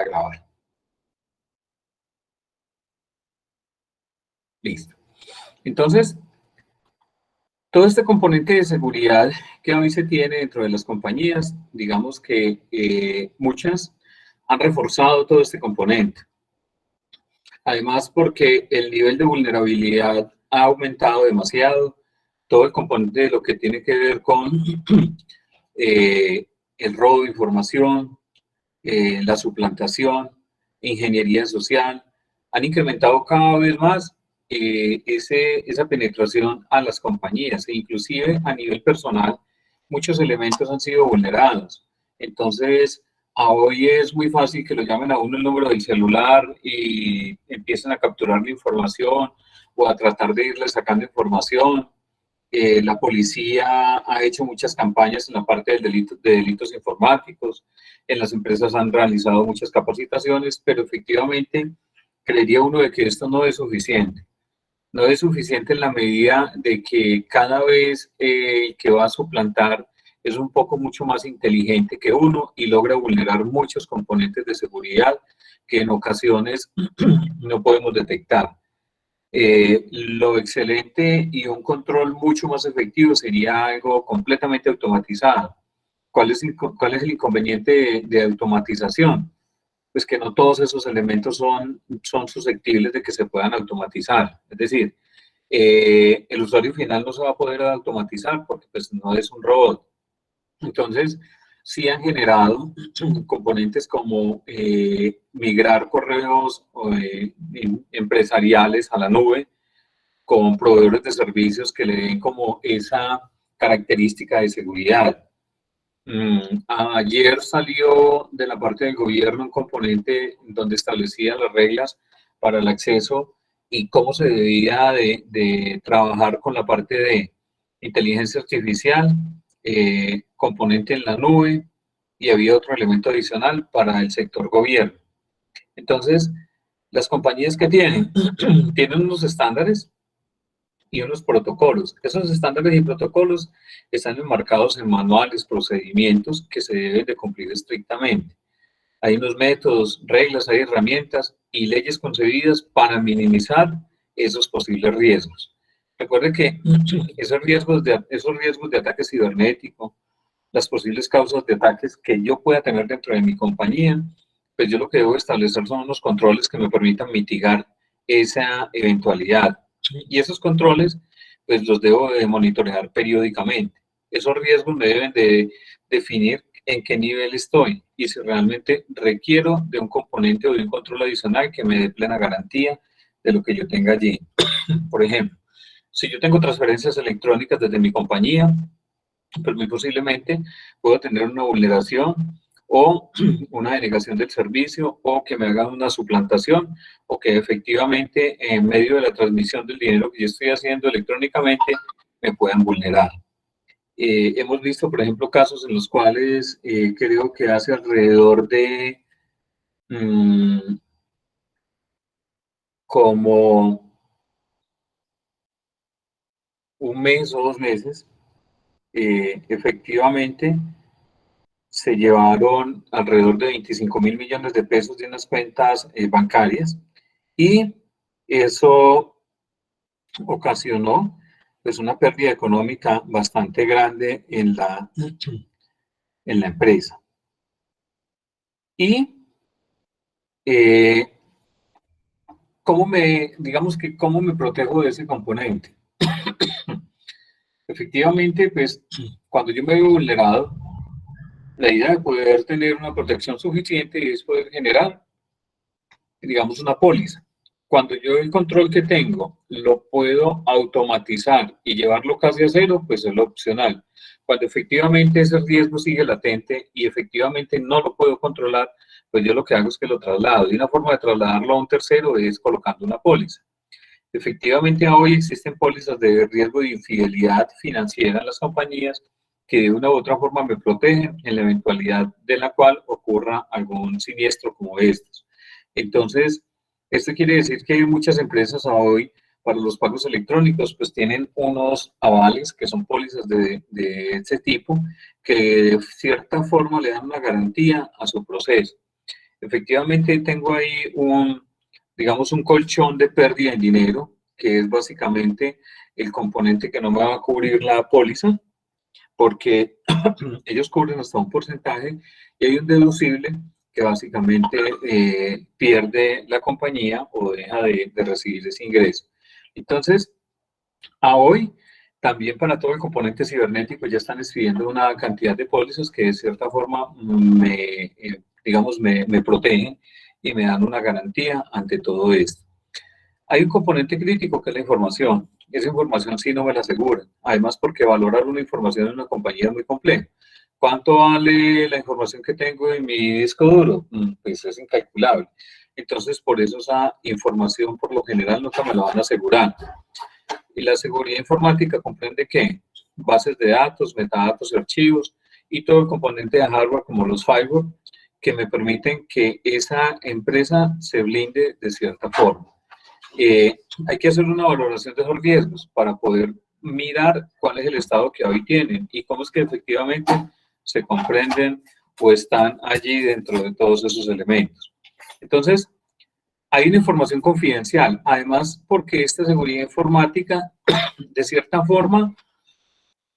a grabar. Listo. Entonces, todo este componente de seguridad que hoy se tiene dentro de las compañías, digamos que muchas han reforzado todo este componente. Además, porque el nivel de vulnerabilidad ha aumentado demasiado, todo el componente de lo que tiene que ver con el robo de información, la suplantación, ingeniería social, han incrementado cada vez más esa penetración a las compañías, e inclusive a nivel personal, muchos elementos han sido vulnerados. Entonces, a hoy es muy fácil que lo llamen a uno el número del celular y empiecen a capturar la información o a tratar de irle sacando información. La policía ha hecho muchas campañas en la parte de delitos informáticos, en las empresas han realizado muchas capacitaciones, pero efectivamente creería uno de que esto no es suficiente. No es suficiente en la medida de que cada vez que va a suplantar es un poco mucho más inteligente que uno y logra vulnerar muchos componentes de seguridad que en ocasiones no podemos detectar. Lo excelente y un control mucho más efectivo sería algo completamente automatizado. ¿Cuál es el inconveniente de automatización? Pues que no todos esos elementos son susceptibles de que se puedan automatizar. Es decir, el usuario final no se va a poder automatizar porque pues, no es un robot. Entonces, sí han generado componentes como migrar correos empresariales a la nube con proveedores de servicios que le den como esa característica de seguridad. Ayer salió de la parte del gobierno un componente donde establecía las reglas para el acceso y cómo se debía de trabajar con la parte de inteligencia artificial, componente en la nube, y había otro elemento adicional para el sector gobierno. Entonces, las compañías que tienen unos estándares y unos protocolos. Esos estándares y protocolos están enmarcados en manuales, procedimientos que se deben de cumplir estrictamente. Hay unos métodos, reglas, hay herramientas y leyes concebidas para minimizar esos posibles riesgos. Recuerde que esos riesgos de ataque cibernético, las posibles causas de ataques que yo pueda tener dentro de mi compañía, pues yo lo que debo establecer son unos controles que me permitan mitigar esa eventualidad. Y esos controles, pues los debo de monitorear periódicamente. Esos riesgos me deben de definir en qué nivel estoy y si realmente requiero de un componente o de un control adicional que me dé plena garantía de lo que yo tenga allí. Por ejemplo, si yo tengo transferencias electrónicas desde mi compañía, pues muy posiblemente puedo tener una vulneración o una denegación del servicio o que me hagan una suplantación o que efectivamente en medio de la transmisión del dinero que yo estoy haciendo electrónicamente me puedan vulnerar. Hemos visto, por ejemplo, casos en los cuales creo que hace alrededor de como un mes o 2 meses, efectivamente se llevaron alrededor de 25.000 millones de pesos de unas cuentas bancarias y eso ocasionó pues una pérdida económica bastante grande en la empresa. Y ¿cómo me protejo de ese componente? Efectivamente, pues cuando yo me veo vulnerado, la idea de poder tener una protección suficiente es poder generar, digamos, una póliza. Cuando yo el control que tengo lo puedo automatizar y llevarlo casi a cero, pues es lo opcional. Cuando efectivamente ese riesgo sigue latente y efectivamente no lo puedo controlar, pues yo lo que hago es que lo traslado. Y una forma de trasladarlo a un tercero es colocando una póliza. Efectivamente, hoy existen pólizas de riesgo de infidelidad financiera en las compañías que de una u otra forma me protegen en la eventualidad de la cual ocurra algún siniestro como estos. Entonces, esto quiere decir que muchas empresas hoy para los pagos electrónicos pues tienen unos avales que son pólizas de ese tipo que de cierta forma le dan una garantía a su proceso. efectivamente tengo ahí digamos, un colchón de pérdida en dinero, que es básicamente el componente que no me va a cubrir la póliza, porque ellos cubren hasta un porcentaje y hay un deducible que básicamente pierde la compañía o deja de recibir ese ingreso. Entonces, a hoy, también para todo el componente cibernético ya están escribiendo una cantidad de pólizas que de cierta forma digamos, me protegen y me dan una garantía ante todo esto. Hay un componente crítico que es la información. Esa información sí no me la aseguran. Además, porque valorar una información en una compañía es muy complejo. ¿Cuánto vale la información que tengo en mi disco duro? Pues es incalculable. Entonces, por eso esa información por lo general nunca me la van a asegurar. Y la seguridad informática comprende ¿qué? Bases de datos, metadatos y archivos y todo el componente de hardware como los firewall que me permiten que esa empresa se blinde de cierta forma. Hay que hacer una valoración de esos riesgos para poder mirar cuál es el estado que hoy tienen y cómo es que efectivamente se comprenden o están allí dentro de todos esos elementos. Entonces, hay una información confidencial, además porque esta seguridad informática, de cierta forma,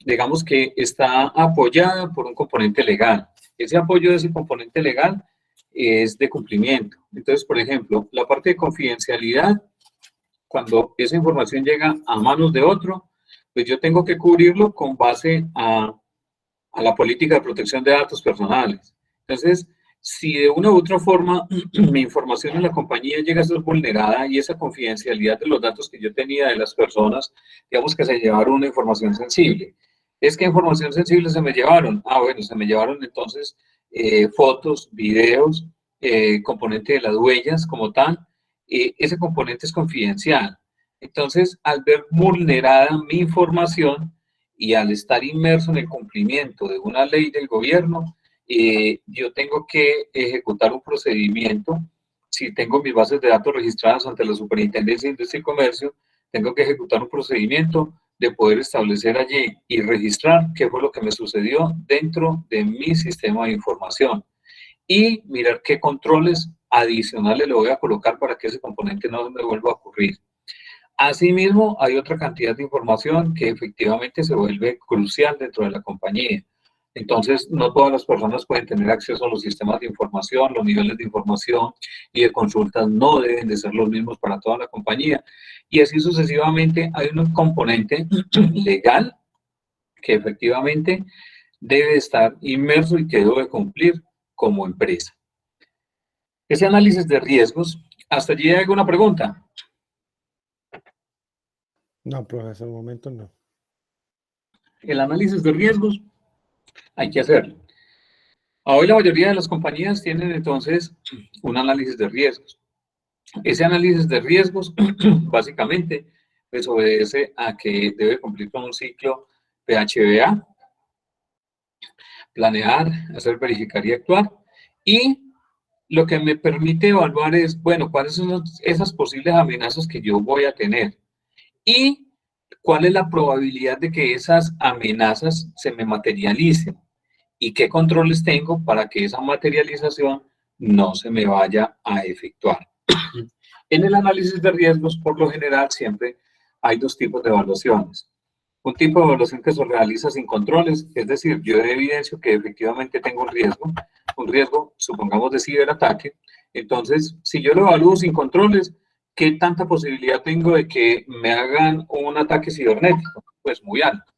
digamos que está apoyada por un componente legal. Ese apoyo de ese componente legal es de cumplimiento. Entonces, por ejemplo, la parte de confidencialidad, cuando esa información llega a manos de otro, pues yo tengo que cubrirlo con base a la política de protección de datos personales. Entonces, si de una u otra forma mi información en la compañía llega a ser vulnerada y esa confidencialidad de los datos que yo tenía de las personas, digamos que se llevaron una información sensible. Es que información sensible se me llevaron. Ah, bueno, se me llevaron entonces fotos, videos, componente de las huellas como tal. Ese componente es confidencial. Entonces, al ver vulnerada mi información, y al estar inmerso en el cumplimiento de una ley del gobierno, yo tengo que ejecutar un procedimiento. Si tengo mis bases de datos registradas ante la Superintendencia de Industria y Comercio, tengo que ejecutar un procedimiento de poder establecer allí y registrar qué fue lo que me sucedió dentro de mi sistema de información y mirar qué controles adicionales le voy a colocar para que ese componente no me vuelva a ocurrir. Asimismo, hay otra cantidad de información que efectivamente se vuelve crucial dentro de la compañía. Entonces, no todas las personas pueden tener acceso a los sistemas de información, los niveles de información y de consultas no deben de ser los mismos para toda la compañía. Y así sucesivamente hay un componente legal que efectivamente debe estar inmerso y que debe cumplir como empresa. Ese análisis de riesgos, ¿hasta allí hay alguna pregunta? No, profesor, el momento no. El análisis de riesgos hay que hacerlo. Hoy la mayoría de las compañías tienen entonces un análisis de riesgos. Ese análisis de riesgos básicamente pues obedece a que debe cumplir con un ciclo PHBA, planear, hacer, verificar y actuar. Y lo que me permite evaluar es, bueno, cuáles son esas posibles amenazas que yo voy a tener y cuál es la probabilidad de que esas amenazas se me materialicen y qué controles tengo para que esa materialización no se me vaya a efectuar. En el análisis de riesgos, por lo general, siempre hay dos tipos de evaluaciones. Un tipo de evaluación que se realiza sin controles, es decir, yo evidencio que efectivamente tengo un riesgo, supongamos, de ciberataque. Entonces, si yo lo evalúo sin controles, ¿qué tanta posibilidad tengo de que me hagan un ataque cibernético? Pues muy alto.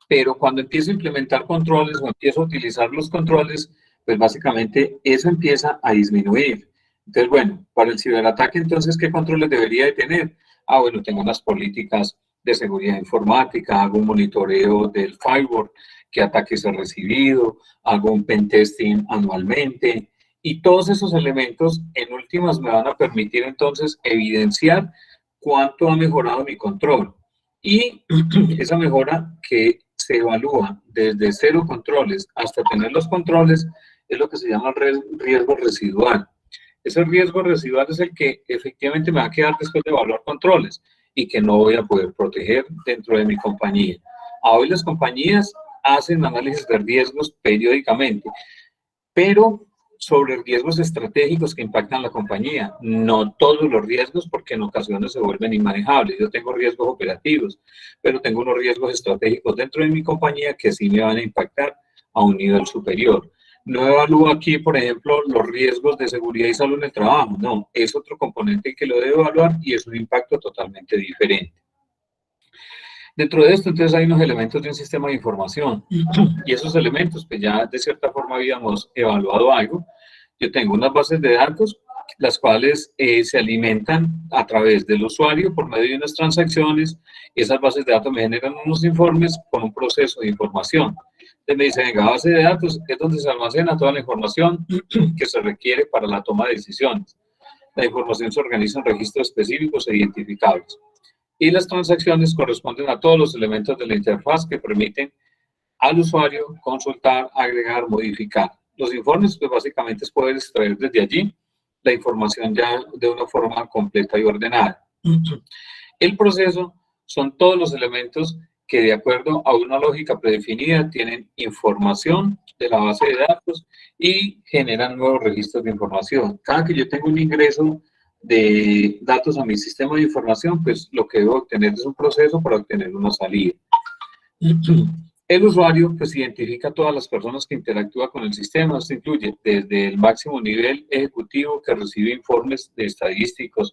Pero cuando empiezo a implementar controles o empiezo a utilizar los controles, pues básicamente eso empieza a disminuir. Entonces, bueno, para el ciberataque, entonces, ¿qué controles debería de tener? Ah, bueno, tengo unas políticas de seguridad informática, hago un monitoreo del firewall, qué ataques he recibido, hago un pentesting anualmente, y todos esos elementos, en últimas, me van a permitir entonces evidenciar cuánto ha mejorado mi control. Y esa mejora que se evalúa desde cero controles hasta tener los controles es lo que se llama riesgo residual. Ese riesgo residual es el que efectivamente me va a quedar después de evaluar controles y que no voy a poder proteger dentro de mi compañía. Hoy las compañías hacen análisis de riesgos periódicamente, pero sobre riesgos estratégicos que impactan la compañía. No todos los riesgos, porque en ocasiones se vuelven inmanejables. Yo tengo riesgos operativos, pero tengo unos riesgos estratégicos dentro de mi compañía que sí me van a impactar a un nivel superior. No evalúo aquí, por ejemplo, los riesgos de seguridad y salud en el trabajo. No, es otro componente que lo debo evaluar y es un impacto totalmente diferente. Dentro de esto, entonces, hay unos elementos de un sistema de información y esos elementos, pues ya de cierta forma habíamos evaluado algo. Yo tengo unas bases de datos, las cuales se alimentan a través del usuario por medio de unas transacciones. Esas bases de datos me generan unos informes con un proceso de información. Entonces me dice, venga, base de datos es donde se almacena toda la información que se requiere para la toma de decisiones. La información se organiza en registros específicos e identificables. Y las transacciones corresponden a todos los elementos de la interfaz que permiten al usuario consultar, agregar, modificar. Los informes, pues básicamente es poder extraer desde allí la información ya de una forma completa y ordenada. El proceso son todos los elementos que de acuerdo a una lógica predefinida tienen información de la base de datos y generan nuevos registros de información. Cada que yo tengo un ingreso de datos a mi sistema de información, pues lo que debo obtener es un proceso para obtener una salida. El usuario pues identifica a todas las personas que interactúan con el sistema. Esto incluye desde el máximo nivel ejecutivo que recibe informes de estadísticos,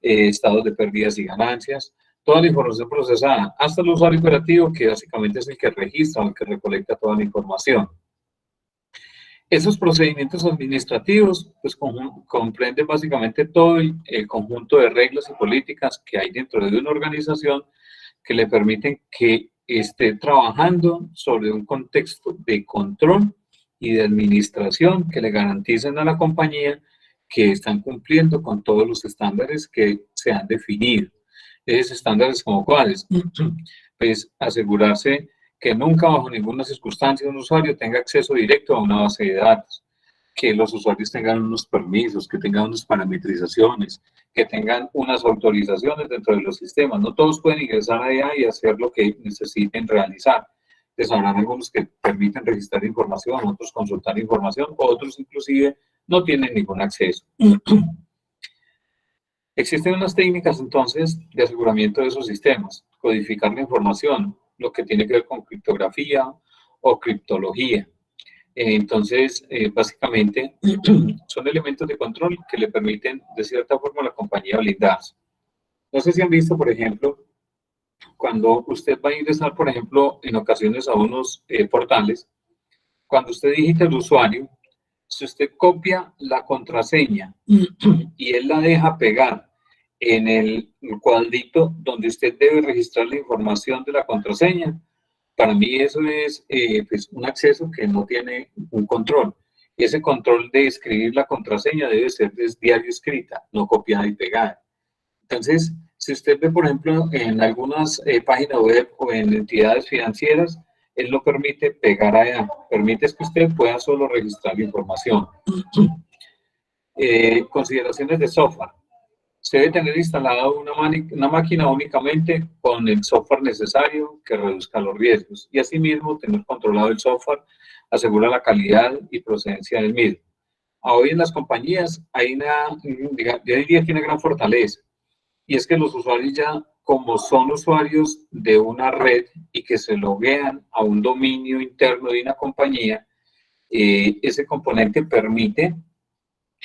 estados de pérdidas y ganancias, toda la información procesada, hasta el usuario operativo que básicamente es el que registra o el que recolecta toda la información. Esos procedimientos administrativos pues, comprenden básicamente todo el conjunto de reglas y políticas que hay dentro de una organización que le permiten que esté trabajando sobre un contexto de control y de administración que le garanticen a la compañía que están cumpliendo con todos los estándares que se han definido. Esos estándares como cuáles, pues asegurarse que nunca bajo ninguna circunstancia un usuario tenga acceso directo a una base de datos, que los usuarios tengan unos permisos, que tengan unas parametrizaciones, que tengan unas autorizaciones dentro de los sistemas. No todos pueden ingresar allá y hacer lo que necesiten realizar. Entonces habrán algunos que permiten registrar información, otros consultar información, otros inclusive no tienen ningún acceso. Existen unas técnicas entonces de aseguramiento de esos sistemas, codificar la información, lo que tiene que ver con criptografía o criptología. Entonces, básicamente, son elementos de control que le permiten, de cierta forma, a la compañía blindarse. No sé si han visto, por ejemplo, cuando usted va a ingresar, por ejemplo, en ocasiones a unos portales, cuando usted digita el usuario, si usted copia la contraseña y él la deja pegar en el cuadrito donde usted debe registrar la información de la contraseña, para mí eso es pues un acceso que no tiene un control. Y ese control de escribir la contraseña debe ser diario escrita, no copiada y pegada. Entonces, si usted ve, por ejemplo, en algunas páginas web o en entidades financieras, él no permite pegar allá, permite que usted pueda solo registrar la información. Consideraciones de software. Se debe tener instalada una máquina únicamente con el software necesario que reduzca los riesgos y asimismo tener controlado el software asegura la calidad y procedencia del mismo. Hoy en las compañías hay yo diría que una gran fortaleza y es que los usuarios ya como son usuarios de una red y que se loguean a un dominio interno de una compañía, ese componente permite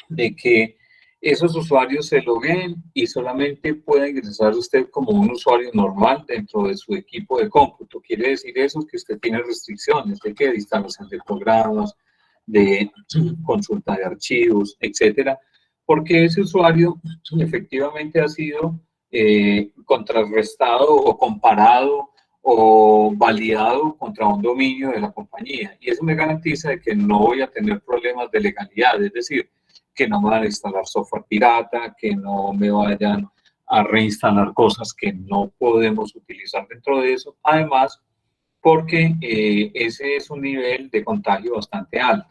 de que esos usuarios se logueen y solamente pueda ingresar usted como un usuario normal dentro de su equipo de cómputo. Quiere decir eso que usted tiene restricciones de instalación de programas, de consulta de archivos, etcétera, porque ese usuario efectivamente ha sido contrarrestado o comparado o validado contra un dominio de la compañía. Y eso me garantiza de que no voy a tener problemas de legalidad, es decir, que no me van a instalar software pirata, que no me vayan a reinstalar cosas que no podemos utilizar dentro de eso. Además, porque ese es un nivel de contagio bastante alto.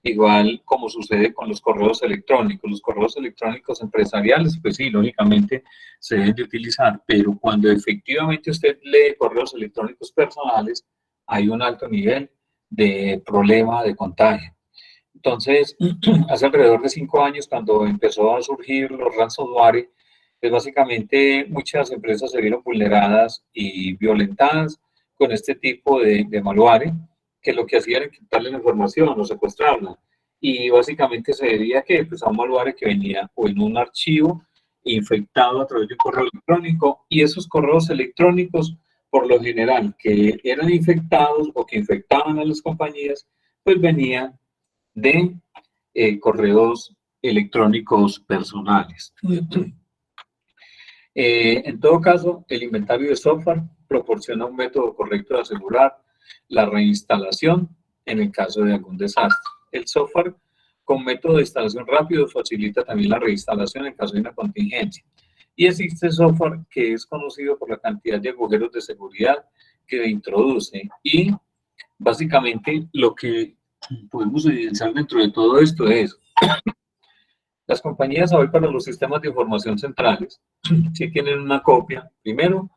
Igual como sucede con los correos electrónicos. Los correos electrónicos empresariales, pues sí, lógicamente se deben de utilizar, pero cuando efectivamente usted lee correos electrónicos personales, hay un alto nivel de problema de contagio. Entonces, hace alrededor de 5 años, cuando empezó a surgir los ransomware, pues básicamente muchas empresas se vieron vulneradas y violentadas con este tipo de malware, que lo que hacían era quitarle la información o secuestrarla. Y básicamente se debía a que pues, a un malware que venía o en un archivo infectado a través de un correo electrónico, y esos correos electrónicos, por lo general, que eran infectados o que infectaban a las compañías, pues venían de correos electrónicos personales. En todo caso, el inventario de software proporciona un método correcto de asegurar la reinstalación en el caso de algún desastre. El software con método de instalación rápido facilita también la reinstalación en caso de una contingencia. Y existe software que es conocido por la cantidad de agujeros de seguridad que introduce. Y básicamente lo que podemos evidenciar dentro de todo esto es las compañías hoy para los sistemas de información centrales sí tienen una copia, primero,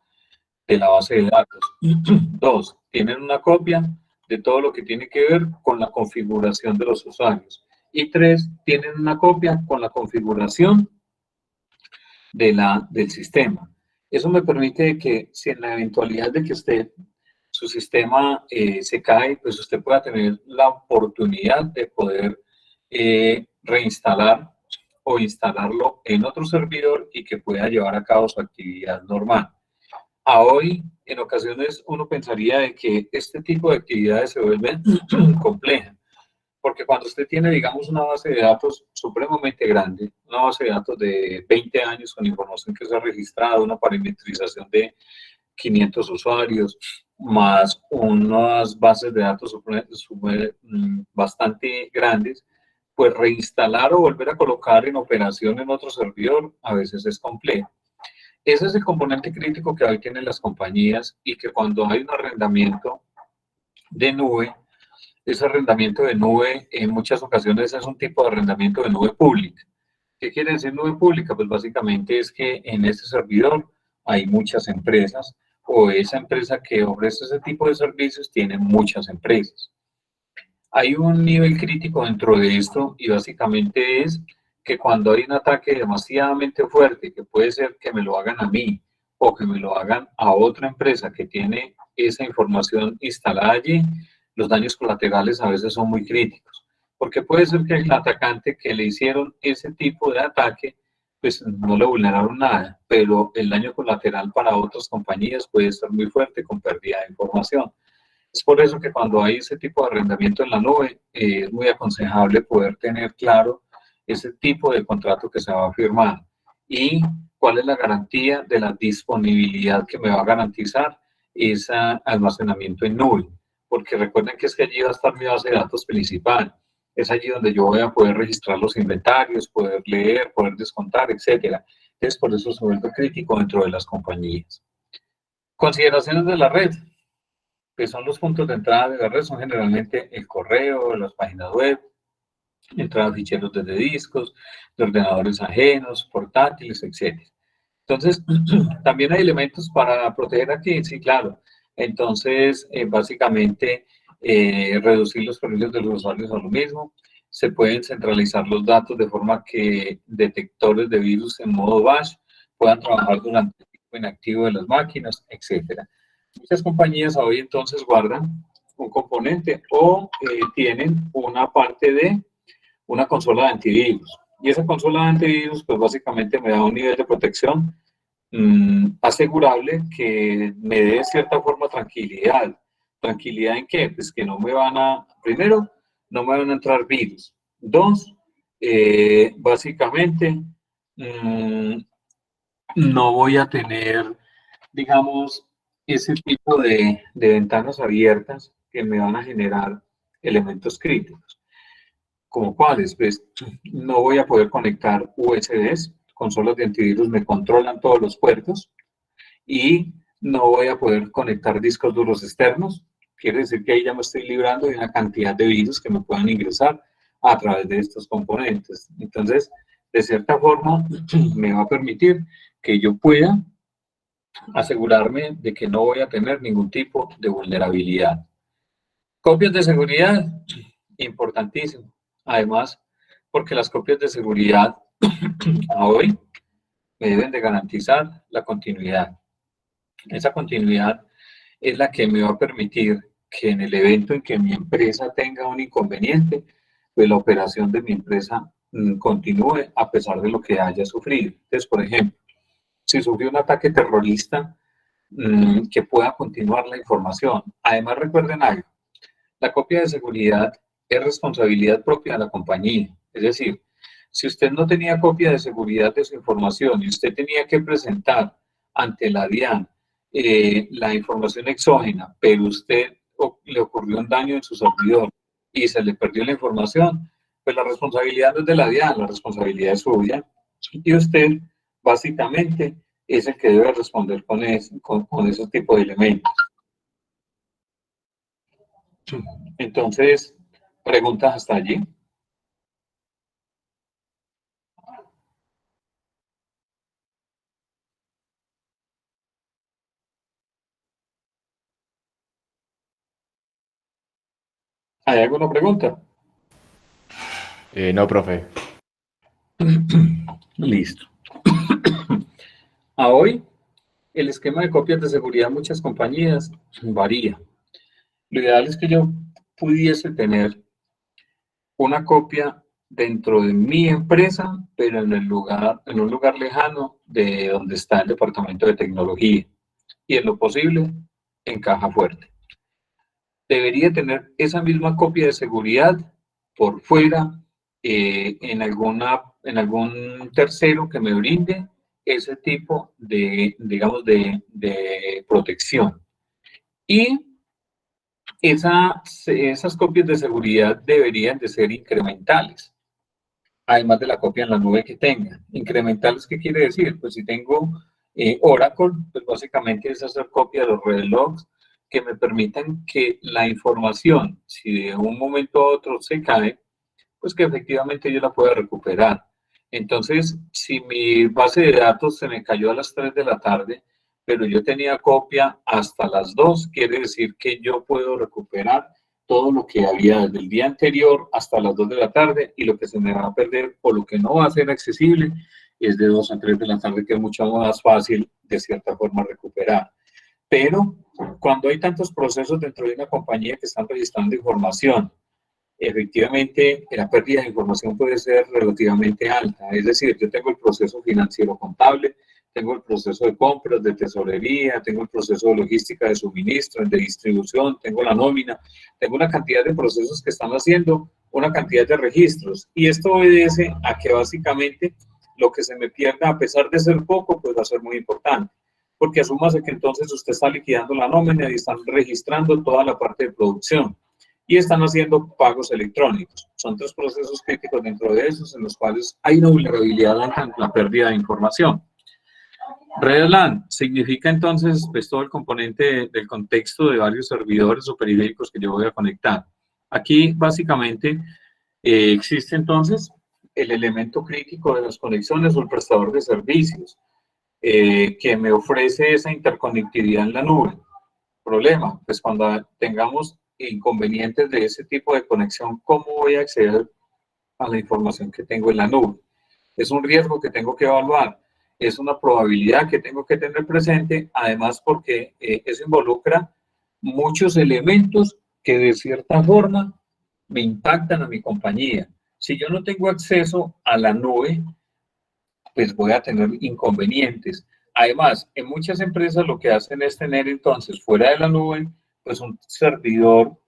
de la base de datos. Dos, tienen una copia de todo lo que tiene que ver con la configuración de los usuarios. Y tres, tienen una copia con la configuración del sistema. Eso me permite que si en la eventualidad de que su sistema se cae, pues usted pueda tener la oportunidad de poder reinstalar o instalarlo en otro servidor y que pueda llevar a cabo su actividad normal. A hoy, en ocasiones, uno pensaría de que este tipo de actividades se vuelven complejas, porque cuando usted tiene, digamos, una base de datos supremamente grande, una base de datos de 20 años con información que se ha registrado, una parametrización de 500 usuarios, más unas bases de datos bastante grandes, pues reinstalar o volver a colocar en operación en otro servidor a veces es complejo. Ese es el componente crítico que hoy tienen las compañías y que cuando hay un arrendamiento de nube, ese arrendamiento de nube en muchas ocasiones es un tipo de arrendamiento de nube pública. ¿Qué quiere decir nube pública? Pues básicamente es que en ese servidor hay muchas empresas o esa empresa que ofrece ese tipo de servicios tiene muchas empresas. Hay un nivel crítico dentro de esto y básicamente es que cuando hay un ataque demasiadamente fuerte, que puede ser que me lo hagan a mí o que me lo hagan a otra empresa que tiene esa información instalada allí, los daños colaterales a veces son muy críticos. Porque puede ser que el atacante que le hicieron ese tipo de ataque, pues no le vulneraron nada, pero el daño colateral para otras compañías puede ser muy fuerte con pérdida de información. Es por eso que cuando hay ese tipo de arrendamiento en la nube, es muy aconsejable poder tener claro ese tipo de contrato que se va a firmar y cuál es la garantía de la disponibilidad que me va a garantizar ese almacenamiento en nube. Porque recuerden que es que allí va a estar mi base de datos principal. Es allí donde yo voy a poder registrar los inventarios, poder leer, poder descontar, etc. Entonces, por eso se vuelve crítico dentro de las compañías. Consideraciones de la red, que son los puntos de entrada de la red, son generalmente el correo, las páginas web, entrada de ficheros desde discos, de ordenadores ajenos, portátiles, etc. Entonces, también hay elementos para proteger aquí, sí, claro. Entonces, básicamente, reducir los permisos de los usuarios a lo mismo. Se pueden centralizar los datos de forma que detectores de virus en modo bash puedan trabajar durante el tiempo inactivo de las máquinas, etc. Muchas compañías hoy entonces guardan un componente o tienen una parte de una consola de antivirus. Y esa consola de antivirus, pues básicamente me da un nivel de protección asegurable que me dé cierta forma tranquilidad. ¿Tranquilidad en qué? Pues que no me van a, primero, no me van a entrar virus. Dos, básicamente, no voy a tener, digamos, ese tipo de ventanas abiertas que me van a generar elementos críticos. ¿Como cuáles? Pues no voy a poder conectar USBs, consolas de antivirus me controlan todos los puertos y no voy a poder conectar discos duros externos. Quiere decir que ahí ya me estoy librando de una cantidad de virus que me puedan ingresar a través de estos componentes. Entonces, de cierta forma, me va a permitir que yo pueda asegurarme de que no voy a tener ningún tipo de vulnerabilidad. Copias de seguridad, importantísimo. Además, porque las copias de seguridad a hoy me deben de garantizar la continuidad. Esa continuidad es la que me va a permitir que en el evento en que mi empresa tenga un inconveniente, pues la operación de mi empresa continúe a pesar de lo que haya sufrido. Entonces, por ejemplo, si sufrió un ataque terrorista, que pueda continuar la información. Además, recuerden algo, la copia de seguridad es responsabilidad propia de la compañía. Es decir, si usted no tenía copia de seguridad de su información y usted tenía que presentar ante la DIAN la información exógena, pero usted le ocurrió un daño en su servidor y se le perdió la información, pues la responsabilidad no es de la DIAN, la responsabilidad es suya. Y usted, básicamente, es el que debe responder con ese tipo de elementos. Entonces, preguntas hasta allí. ¿Hay alguna pregunta? No, profe. Listo. A hoy, el esquema de copias de seguridad en muchas compañías varía. Lo ideal es que yo pudiese tener una copia dentro de mi empresa, pero en un lugar lejano de donde está el departamento de tecnología. Y en lo posible, en caja fuerte. Debería tener esa misma copia de seguridad por fuera, en algún tercero que me brinde ese tipo de, digamos, de protección. Y esas copias de seguridad deberían de ser incrementales, además de la copia en la nube que tenga. Incrementales, ¿qué quiere decir? Pues si tengo Oracle, pues básicamente es hacer copia de los red logs que me permitan que la información, si de un momento a otro se cae, pues que efectivamente yo la pueda recuperar. Entonces, si mi base de datos se me cayó a las 3 de la tarde, pero yo tenía copia hasta las 2, quiere decir que yo puedo recuperar todo lo que había desde el día anterior hasta las 2 de la tarde, y lo que se me va a perder o lo que no va a ser accesible es de 2 a 3 de la tarde, que es mucho más fácil de cierta forma recuperar. Pero cuando hay tantos procesos dentro de una compañía que están registrando información, efectivamente la pérdida de información puede ser relativamente alta. Es decir, yo tengo el proceso financiero contable, tengo el proceso de compras, de tesorería, tengo el proceso de logística de suministro, de distribución, tengo la nómina, tengo una cantidad de procesos que están haciendo una cantidad de registros. Y esto obedece a que básicamente lo que se me pierda, a pesar de ser poco, pues va a ser muy importante. Porque asúmase que entonces usted está liquidando la nómina y están registrando toda la parte de producción y están haciendo pagos electrónicos. Son 3 procesos críticos dentro de esos en los cuales hay una vulnerabilidad en la pérdida de información. Red LAN significa entonces pues todo el componente del contexto de varios servidores o periféricos que yo voy a conectar. Aquí básicamente existe entonces el elemento crítico de las conexiones o el prestador de servicios que me ofrece esa interconectividad en la nube. Problema, pues cuando tengamos inconvenientes de ese tipo de conexión, ¿cómo voy a acceder a la información que tengo en la nube? Es un riesgo que tengo que evaluar, es una probabilidad que tengo que tener presente, además porque eso involucra muchos elementos que de cierta forma me impactan a mi compañía. Si yo no tengo acceso a la nube, pues voy a tener inconvenientes. Además, en muchas empresas lo que hacen es tener entonces fuera de la nube, pues un servidor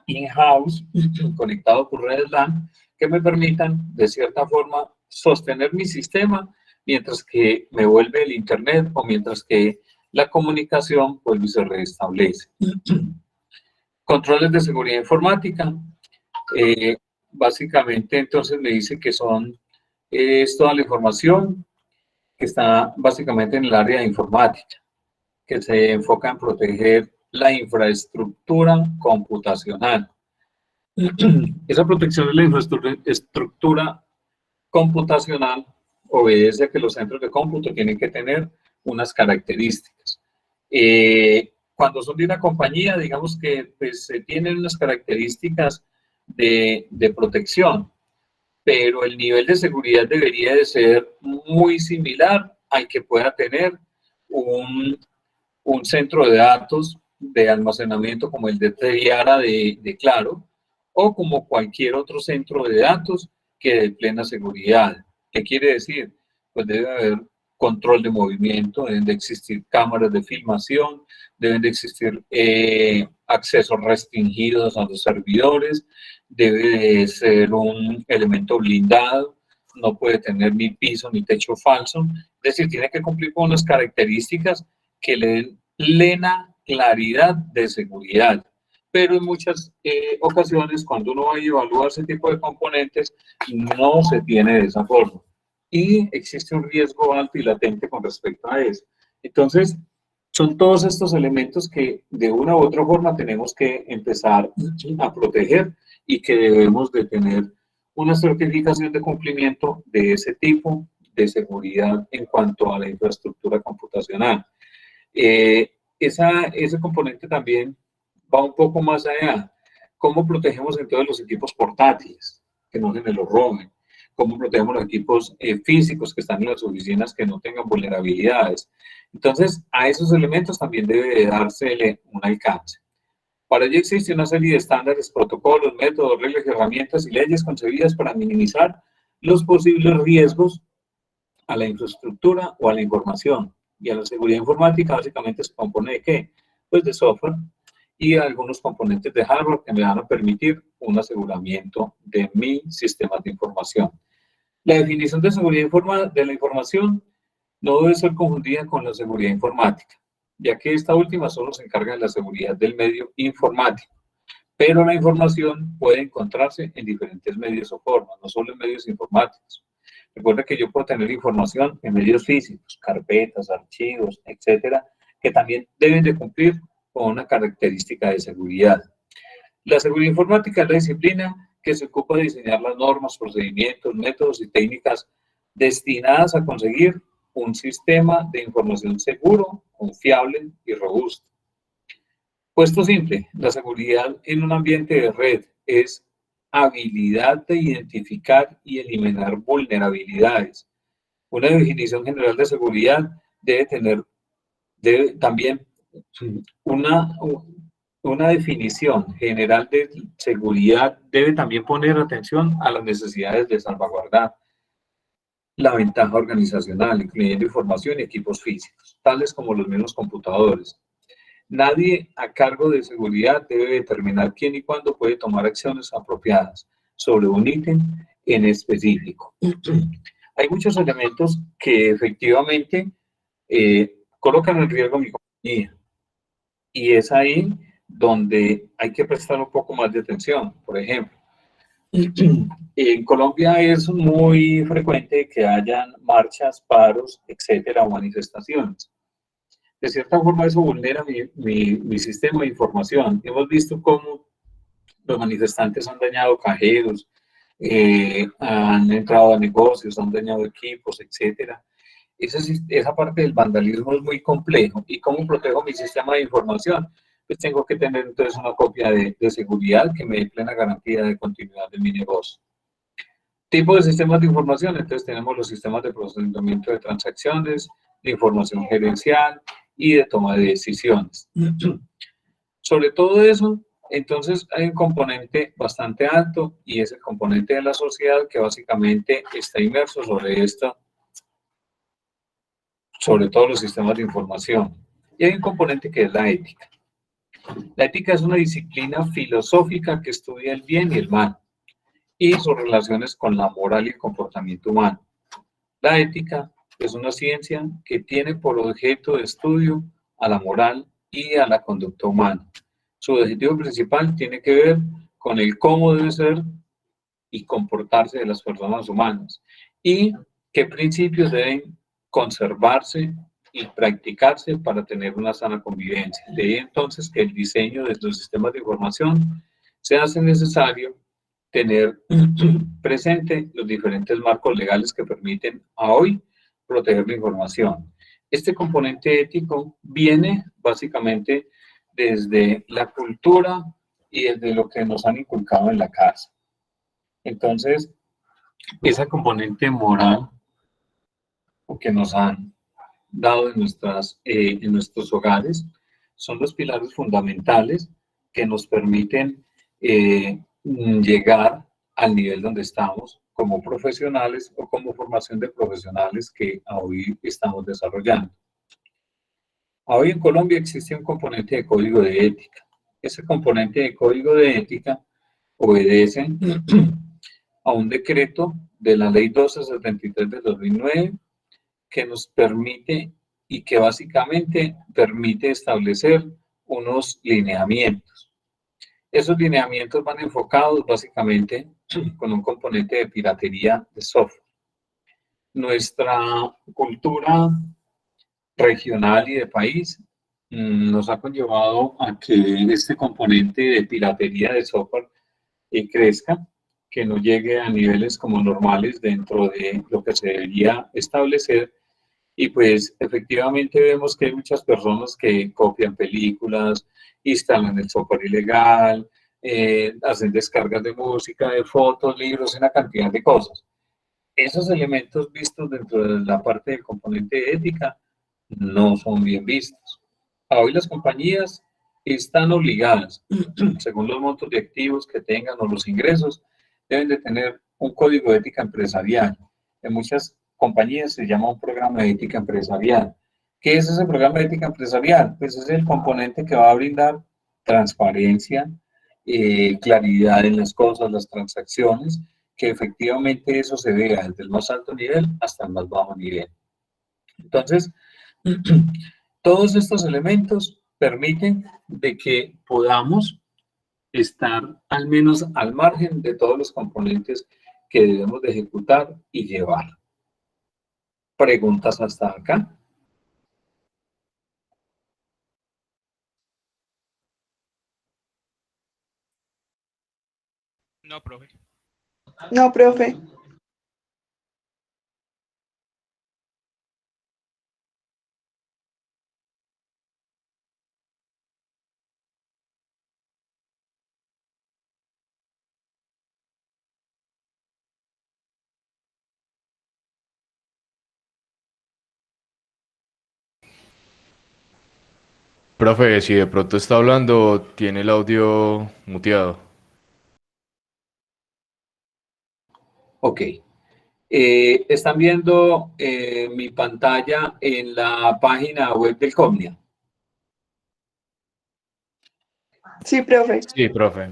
in-house conectado por redes LAN que me permitan de cierta forma sostener mi sistema mientras que me vuelve el internet o mientras que la comunicación vuelve y se restablece. Controles de seguridad informática. Básicamente entonces me dice que es toda la información que está básicamente en el área de informática, que se enfoca en proteger la infraestructura computacional. Esa protección de la infraestructura computacional obedece a que los centros de cómputo tienen que tener unas características. Cuando son de una compañía, digamos que pues, tienen unas características de protección, pero el nivel de seguridad debería de ser muy similar al que pueda tener un centro de datos de almacenamiento como el de Triara de Claro, o como cualquier otro centro de datos que dé plena seguridad. ¿Qué quiere decir? Pues debe haber control de movimiento, deben de existir cámaras de filmación, deben de existir accesos restringidos a los servidores, debe de ser un elemento blindado, no puede tener ni piso ni techo falso, es decir, tiene que cumplir con unas características que le den plena claridad de seguridad. Pero en muchas ocasiones, cuando uno va a evaluar ese tipo de componentes, no se tiene de esa forma. Y existe un riesgo alto y latente con respecto a eso. Entonces, son todos estos elementos que de una u otra forma tenemos que empezar a proteger y que debemos de tener una certificación de cumplimiento de ese tipo de seguridad en cuanto a la infraestructura computacional. Ese componente también va un poco más allá. ¿Cómo protegemos entonces los equipos portátiles? Que no se nos los roben. ¿Cómo protegemos los equipos físicos que están en las oficinas que no tengan vulnerabilidades? Entonces, a esos elementos también debe de dársele un alcance. Para ello existe una serie de estándares, protocolos, métodos, reglas, herramientas y leyes concebidas para minimizar los posibles riesgos a la infraestructura o a la información. Y a la seguridad informática básicamente se compone de ¿qué? Pues de software y algunos componentes de hardware que me van a permitir un aseguramiento de mi sistema de información. La definición de seguridad de la información no debe ser confundida con la seguridad informática, ya que esta última solo se encarga de la seguridad del medio informático, pero la información puede encontrarse en diferentes medios o formas, no solo en medios informáticos. Recuerda que yo puedo tener información en medios físicos, carpetas, archivos, etcétera, que también deben de cumplir con una característica de seguridad. La seguridad informática es la disciplina que se ocupa de diseñar las normas, procedimientos, métodos y técnicas destinadas a conseguir un sistema de información seguro, confiable y robusto. Puesto simple, la seguridad en un ambiente de red es habilidad de identificar y eliminar vulnerabilidades. Una definición general de seguridad debe también una definición general de seguridad debe también poner atención a las necesidades de salvaguardar la ventaja organizacional, incluyendo información y equipos físicos, tales como los mismos computadores. Nadie a cargo de seguridad debe determinar quién y cuándo puede tomar acciones apropiadas sobre un ítem en específico. Hay muchos elementos que efectivamente colocan en riesgo mi compañía y es ahí donde hay que prestar un poco más de atención. Por ejemplo, en Colombia es muy frecuente que hayan marchas, paros, etcétera, o manifestaciones. De cierta forma eso vulnera mi sistema de información. Hemos visto cómo los manifestantes han dañado cajeros, han entrado a negocios, han dañado equipos, etcétera. Esa parte del vandalismo es muy complejo. ¿Y cómo protejo mi sistema de información? Pues tengo que tener entonces una copia de seguridad que me dé plena garantía de continuidad de mi negocio. Tipo de sistemas de información, entonces tenemos los sistemas de procesamiento de transacciones, de información gerencial y de toma de decisiones. Sobre todo eso, entonces hay un componente bastante alto y es el componente de la sociedad que básicamente está inmerso sobre esto, sobre todos los sistemas de información. Y hay un componente que es la ética. La ética es una disciplina filosófica que estudia el bien y el mal y sus relaciones con la moral y el comportamiento humano. La ética es una ciencia que tiene por objeto de estudio a la moral y a la conducta humana. Su objetivo principal tiene que ver con el cómo debe ser y comportarse de las personas humanas y qué principios deben conservarse y practicarse para tener una sana convivencia. De ahí entonces que el diseño de los sistemas de información se hace necesario tener presente los diferentes marcos legales que permiten a hoy proteger la información. Este componente ético viene básicamente desde la cultura y desde lo que nos han inculcado en la casa. Entonces, esa componente moral o que nos han dado en nuestros hogares son los pilares fundamentales que nos permiten llegar al nivel donde estamos como profesionales o como formación de profesionales que hoy estamos desarrollando. Hoy en Colombia existe un componente de código de ética. Ese componente de código de ética obedece a un decreto de la Ley 1273 de 2009 que nos permite y que básicamente permite establecer unos lineamientos. Esos lineamientos van enfocados básicamente con un componente de piratería de software. Nuestra cultura regional y de país nos ha conllevado a que este componente de piratería de software crezca, que no llegue a niveles como normales dentro de lo que se debería establecer. Y pues efectivamente vemos que hay muchas personas que copian películas, instalan el software ilegal, hacen descargas de música, de fotos, libros, una cantidad de cosas. Esos elementos vistos dentro de la parte del componente de ética no son bien vistos. Hoy las compañías están obligadas, según los montos de activos que tengan o los ingresos, deben de tener un código de ética empresarial. En muchas compañías se llama un programa de ética empresarial. ¿Qué es ese programa de ética empresarial? Pues es el componente que va a brindar transparencia, claridad en las cosas, las transacciones, que efectivamente eso se vea desde el más alto nivel hasta el más bajo nivel. Entonces, todos estos elementos permiten de que podamos estar al menos al margen de todos los componentes que debemos de ejecutar y llevar. ¿Preguntas hasta acá? No, profe. No, profe. Profe, si de pronto está hablando, tiene el audio muteado. Ok. Están viendo mi pantalla en la página web del COMNIA. Sí, profe. Sí, profe.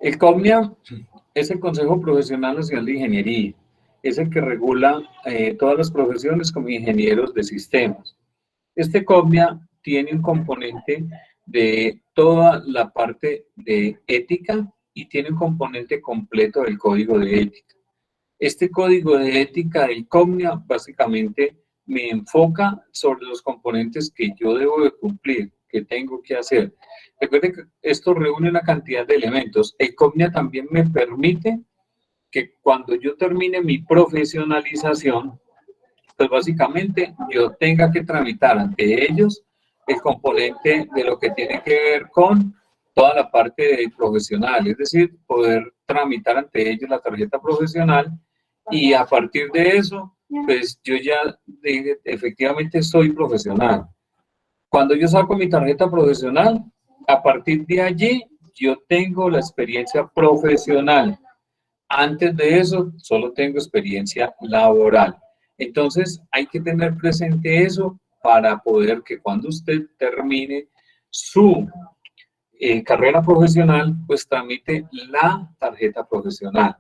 El COMNIA es el Consejo Profesional Nacional de Ingeniería. Es el que regula todas las profesiones como ingenieros de sistemas. Este COMNIA tiene un componente de toda la parte de ética y tiene un componente completo del código de ética. Este código de ética del COMNIA básicamente me enfoca sobre los componentes que yo debo de cumplir, que tengo que hacer. Recuerden que esto reúne una cantidad de elementos. El COMNIA también me permite que cuando yo termine mi profesionalización, pues básicamente yo tenga que tramitar ante ellos el componente de lo que tiene que ver con toda la parte de profesional, es decir, poder tramitar ante ellos la tarjeta profesional y a partir de eso, pues yo ya efectivamente soy profesional. Cuando yo saco mi tarjeta profesional, a partir de allí yo tengo la experiencia profesional. Antes de eso, solo tengo experiencia laboral. Entonces, hay que tener presente eso para poder que cuando usted termine su carrera profesional, pues tramite la tarjeta profesional.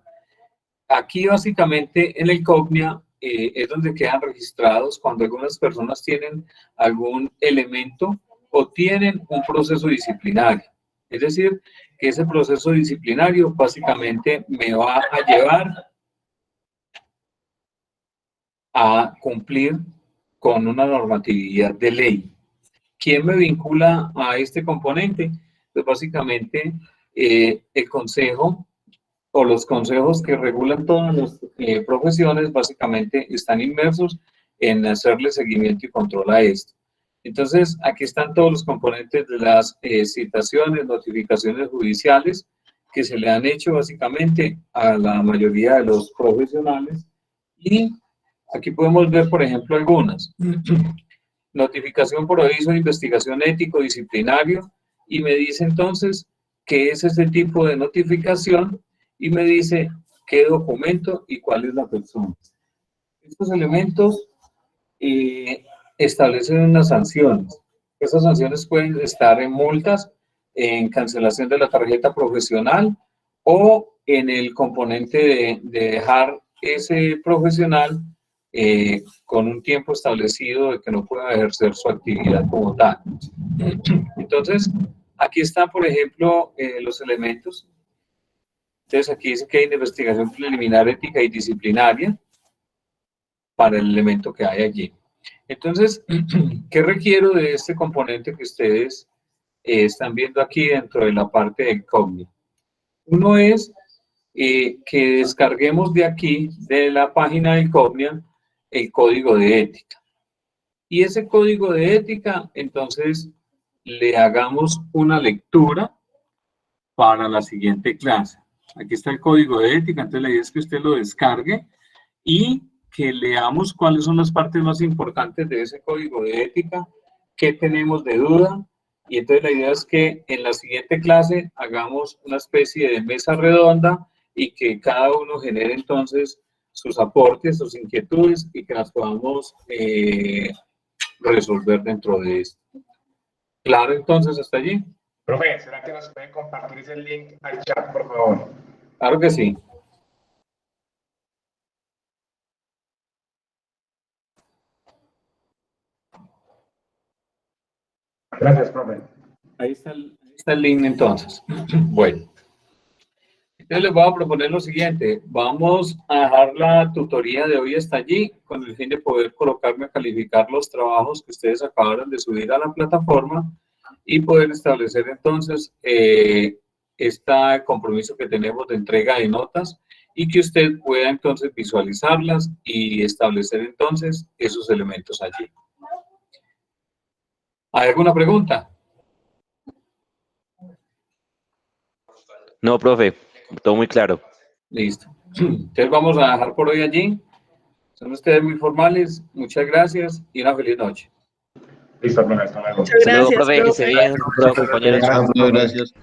Aquí básicamente en el COMNIA es donde quedan registrados cuando algunas personas tienen algún elemento o tienen un proceso disciplinario. Es decir, que ese proceso disciplinario básicamente me va a llevar a cumplir con una normatividad de ley. ¿Quién me vincula a este componente? Pues básicamente el consejo o los consejos que regulan todas las profesiones básicamente están inmersos en hacerle seguimiento y control a esto. Entonces, aquí están todos los componentes de las citaciones, notificaciones judiciales que se le han hecho básicamente a la mayoría de los profesionales. Y aquí podemos ver, por ejemplo, algunas. Notificación por aviso de investigación ético-disciplinario, y me dice entonces qué es ese tipo de notificación y me dice qué documento y cuál es la persona. Estos elementos establecen unas sanciones. Esas sanciones pueden estar en multas, en cancelación de la tarjeta profesional o en el componente de dejar ese profesional con un tiempo establecido de que no pueda ejercer su actividad como tal. Entonces, aquí están, por ejemplo, los elementos. Entonces, aquí dice que hay una investigación preliminar ética y disciplinaria para el elemento que hay allí. Entonces, ¿qué requiero de este componente que ustedes están viendo aquí dentro de la parte del COGNI? Uno es que descarguemos de aquí, de la página del COGNIA, el código de ética. Y ese código de ética, entonces, le hagamos una lectura para la siguiente clase. Aquí está el código de ética, entonces la idea es que usted lo descargue y que leamos cuáles son las partes más importantes de ese código de ética, qué tenemos de duda, y entonces la idea es que en la siguiente clase hagamos una especie de mesa redonda y que cada uno genere entonces sus aportes, sus inquietudes y que las podamos resolver dentro de esto. ¿Claro entonces hasta allí? Profe, ¿será que nos puede compartir ese link al chat, por favor? Claro que sí. Gracias, profe. Ahí está el link entonces. Bueno. Entonces les voy a proponer lo siguiente. Vamos a dejar la tutoría de hoy hasta allí con el fin de poder colocarme a calificar los trabajos que ustedes acabaron de subir a la plataforma y poder establecer entonces este compromiso que tenemos de entrega de notas y que usted pueda entonces visualizarlas y establecer entonces esos elementos allí. ¿Hay alguna pregunta? No, profe, todo muy claro. Listo. Entonces vamos a dejar por hoy allí. Son ustedes muy formales. Muchas gracias y una feliz noche. Listo, profe, hasta luego. Muchas Hasta luego, gracias, profe, que esté profe. bien. Chao, compañeros. Gracias.